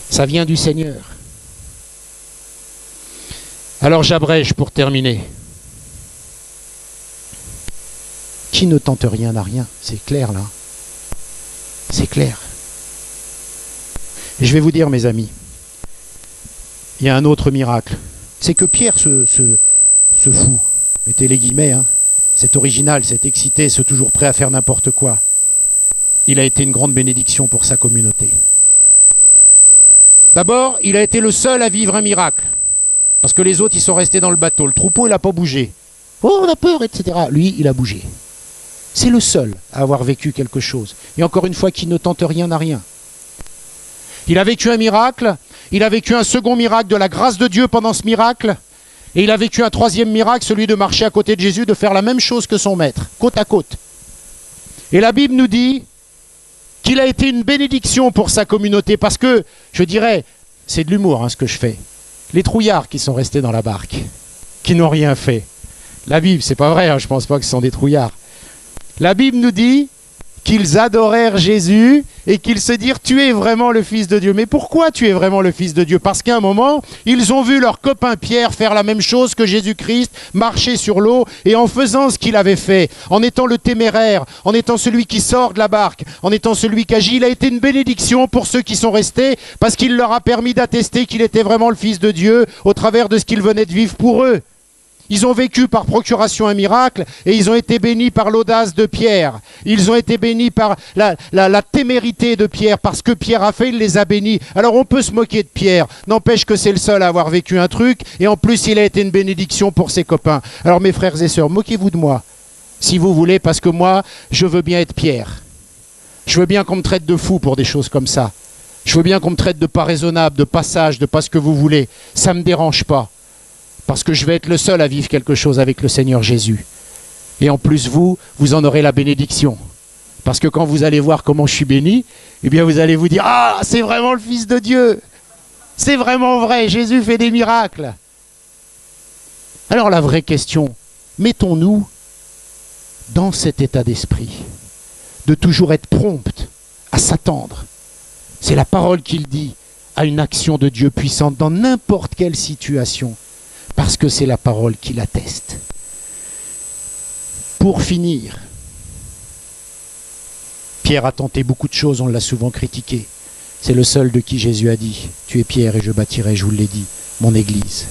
Ça vient du Seigneur. Alors j'abrège pour terminer. Qui ne tente rien n'a rien, c'est clair là. C'est clair. Et je vais vous dire, mes amis, il y a un autre miracle. C'est que Pierre se fout. Mettez les guillemets, hein. C'est original, c'est excité, c'est toujours prêt à faire n'importe quoi. Il a été une grande bénédiction pour sa communauté. D'abord, il a été le seul à vivre un miracle. Parce que les autres, ils sont restés dans le bateau. Le troupeau, il n'a pas bougé. Oh, on a peur, etc. Lui, il a bougé. C'est le seul à avoir vécu quelque chose. Et encore une fois, qui ne tente rien n'a rien. Il a vécu un miracle. Il a vécu un second miracle de la grâce de Dieu pendant ce miracle. Et il a vécu un troisième miracle, celui de marcher à côté de Jésus, de faire la même chose que son maître, côte à côte. Et la Bible nous dit qu'il a été une bénédiction pour sa communauté, parce que, je dirais, c'est de l'humour hein, ce que je fais. Les trouillards qui sont restés dans la barque, qui n'ont rien fait. La Bible, c'est pas vrai, hein, je ne pense pas que ce sont des trouillards. La Bible nous dit qu'ils adorèrent Jésus et qu'ils se dirent « Tu es vraiment le Fils de Dieu ». Mais pourquoi tu es vraiment le Fils de Dieu? Parce qu'à un moment, ils ont vu leur copain Pierre faire la même chose que Jésus-Christ, marcher sur l'eau, et en faisant ce qu'il avait fait, en étant le téméraire, en étant celui qui sort de la barque, en étant celui qui agit, il a été une bénédiction pour ceux qui sont restés, parce qu'il leur a permis d'attester qu'il était vraiment le Fils de Dieu au travers de ce qu'il venait de vivre pour eux. Ils ont vécu par procuration un miracle et ils ont été bénis par l'audace de Pierre. Ils ont été bénis par la témérité de Pierre. Parce que Pierre a fait, il les a bénis. Alors on peut se moquer de Pierre. N'empêche que c'est le seul à avoir vécu un truc. Et en plus, il a été une bénédiction pour ses copains. Alors mes frères et sœurs, moquez-vous de moi. si vous voulez, parce que moi, je veux bien être Pierre. Je veux bien qu'on me traite de fou pour des choses comme ça. Je veux bien qu'on me traite de pas raisonnable, de pas sage, de pas ce que vous voulez. Ça ne me dérange pas. Parce que je vais être le seul à vivre quelque chose avec le Seigneur Jésus. Et en plus, vous en aurez la bénédiction. Parce que quand vous allez voir comment je suis béni, eh bien vous allez vous dire « Ah, c'est vraiment le Fils de Dieu ! C'est vraiment vrai, Jésus fait des miracles !» Alors la vraie question, mettons-nous dans cet état d'esprit, de toujours être prompt à s'attendre. C'est la parole qu'il dit à une action de Dieu puissante dans n'importe quelle situation, parce que c'est la parole qui l'atteste. Pour finir, Pierre a tenté beaucoup de choses, on l'a souvent critiqué. C'est le seul de qui Jésus a dit « Tu es Pierre et je bâtirai, je vous l'ai dit, mon Église ».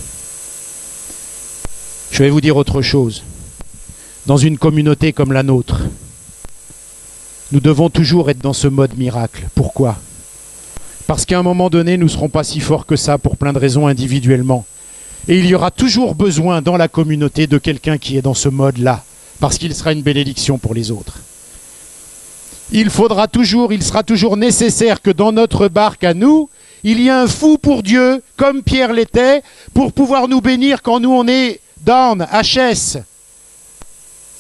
Je vais vous dire autre chose. Dans une communauté comme la nôtre, nous devons toujours être dans ce mode miracle. Pourquoi ? Parce qu'à un moment donné, nous ne serons pas si forts que ça pour plein de raisons individuellement. Et il y aura toujours besoin dans la communauté de quelqu'un qui est dans ce mode-là, parce qu'il sera une bénédiction pour les autres. Il sera toujours nécessaire que dans notre barque à nous, il y ait un fou pour Dieu, comme Pierre l'était, pour pouvoir nous bénir quand nous on est down, HS.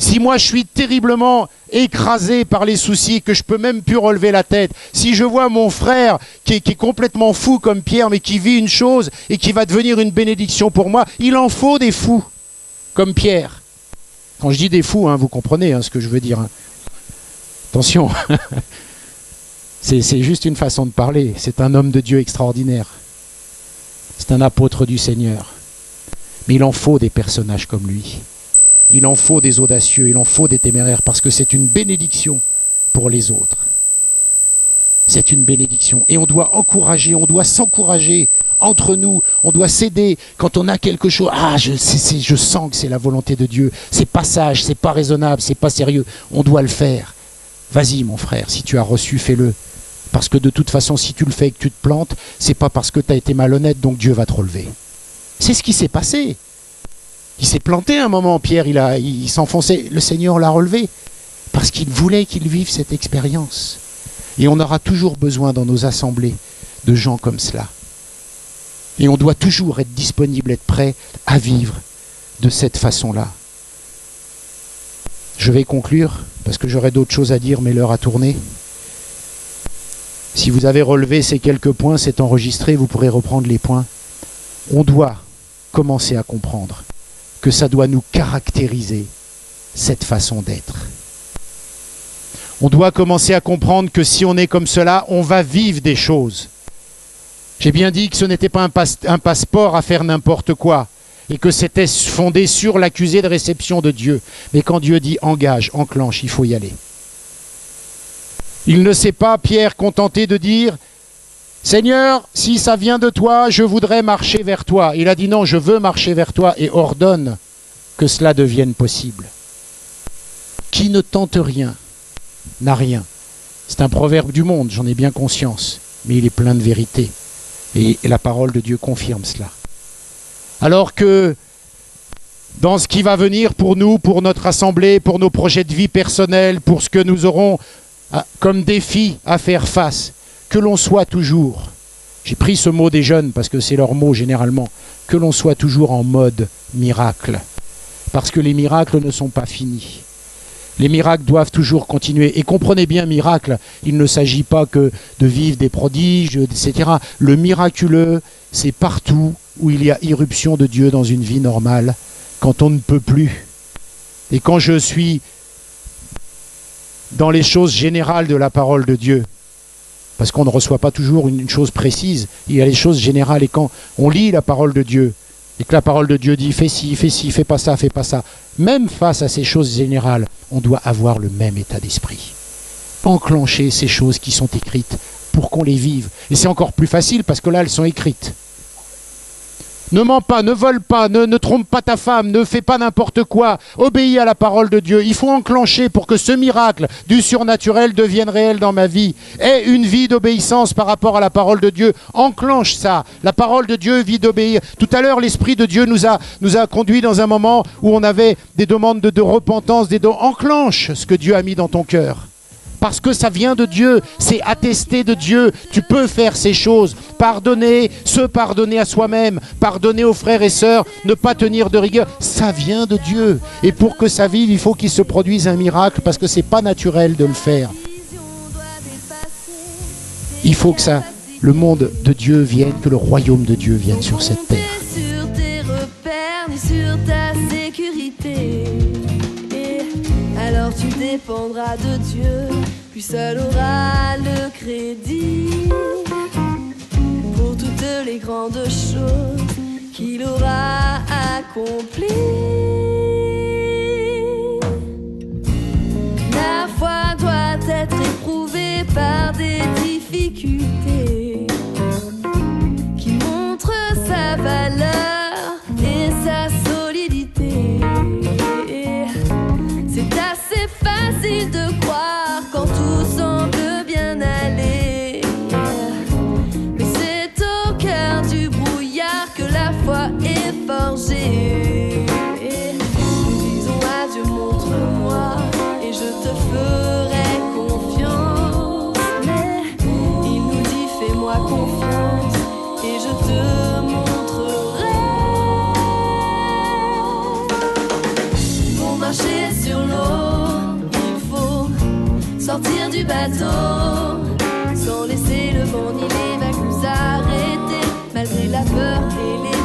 Si moi je suis terriblement écrasé par les soucis, que je peux même plus relever la tête, si je vois mon frère qui est complètement fou comme Pierre, mais qui vit une chose et qui va devenir une bénédiction pour moi, il en faut des fous comme Pierre. Quand je dis des fous, vous comprenez ce que je veux dire. Attention, c'est juste une façon de parler. C'est un homme de Dieu extraordinaire. C'est un apôtre du Seigneur. Mais il en faut des personnages comme lui. Il en faut des audacieux, il en faut des téméraires, parce que c'est une bénédiction pour les autres. C'est une bénédiction. Et on doit encourager, on doit s'encourager entre nous, on doit s'aider quand on a quelque chose. Ah, je sens que c'est la volonté de Dieu. C'est pas sage, c'est pas raisonnable, c'est pas sérieux. On doit le faire. Vas-y mon frère, si tu as reçu, fais-le. Parce que de toute façon, si tu le fais et que tu te plantes, c'est pas parce que tu as été malhonnête, donc Dieu va te relever. C'est ce qui s'est passé. Il s'est planté un moment, Pierre, il s'enfonçait. Le Seigneur l'a relevé parce qu'il voulait qu'il vive cette expérience. Et on aura toujours besoin dans nos assemblées de gens comme cela. Et on doit toujours être disponible, être prêt à vivre de cette façon-là. Je vais conclure, parce que j'aurai d'autres choses à dire, mais l'heure a tourné. Si vous avez relevé ces quelques points, c'est enregistré, vous pourrez reprendre les points. On doit commencer à comprendre que ça doit nous caractériser, cette façon d'être. On doit commencer à comprendre que si on est comme cela, on va vivre des choses. J'ai bien dit que ce n'était pas un passeport à faire n'importe quoi, et que c'était fondé sur l'accusé de réception de Dieu. Mais quand Dieu dit engage, enclenche, il faut y aller. Il ne s'est pas, Pierre, contenté de dire « Seigneur, si ça vient de toi, je voudrais marcher vers toi. » Il a dit « Non, je veux marcher vers toi et ordonne que cela devienne possible. » Qui ne tente rien n'a rien. C'est un proverbe du monde, j'en ai bien conscience, mais il est plein de vérité. Et la parole de Dieu confirme cela. Alors que dans ce qui va venir pour nous, pour notre assemblée, pour nos projets de vie personnels, pour ce que nous aurons comme défi à faire face, que l'on soit toujours, j'ai pris ce mot des jeunes parce que c'est leur mot généralement, que l'on soit toujours en mode miracle. Parce que les miracles ne sont pas finis. Les miracles doivent toujours continuer. Et comprenez bien, miracle, il ne s'agit pas que de vivre des prodiges, etc. Le miraculeux, c'est partout où il y a irruption de Dieu dans une vie normale, quand on ne peut plus. Et quand je suis dans les choses générales de la parole de Dieu, parce qu'on ne reçoit pas toujours une chose précise, il y a les choses générales. Et quand on lit la parole de Dieu, et que la parole de Dieu dit fais ci, fais pas ça, même face à ces choses générales, on doit avoir le même état d'esprit. Enclencher ces choses qui sont écrites pour qu'on les vive. Et c'est encore plus facile parce que là, elles sont écrites. Ne mens pas, ne vole pas, ne trompe pas ta femme, ne fais pas n'importe quoi. Obéis à la parole de Dieu. Il faut enclencher pour que ce miracle du surnaturel devienne réel dans ma vie. Aie une vie d'obéissance par rapport à la parole de Dieu. Enclenche ça. La parole de Dieu, vie d'obéir. Tout à l'heure, l'Esprit de Dieu nous a conduits dans un moment où on avait des demandes de repentance. Enclenche ce que Dieu a mis dans ton cœur. Parce que ça vient de Dieu, c'est attesté de Dieu. Tu peux faire ces choses. Pardonner, se pardonner à soi-même, pardonner aux frères et sœurs, ne pas tenir de rigueur. Ça vient de Dieu. Et pour que ça vive, il faut qu'il se produise un miracle parce que ce n'est pas naturel de le faire. Il faut que le monde de Dieu vienne, que le royaume de Dieu vienne sur cette terre. Sur tes repères, ni sur ta sécurité. Alors tu dépendras de Dieu, puis seul aura le crédit pour toutes les grandes choses qu'il aura accomplies. La foi doit être éprouvée par des difficultés qui montrent sa valeur et sa solidité. C'est assez facile de croire quand tout semble bien aller. Mais c'est au cœur du brouillard que la foi est forgée. Nous disons à Dieu, montre-moi et je te ferai confiance. Mais il nous dit, fais-moi confiance et je te montrerai. Pour marcher sur l'eau, il faut sortir du bateau, sans laisser le vent ni les vagues nous arrêter, malgré la peur et les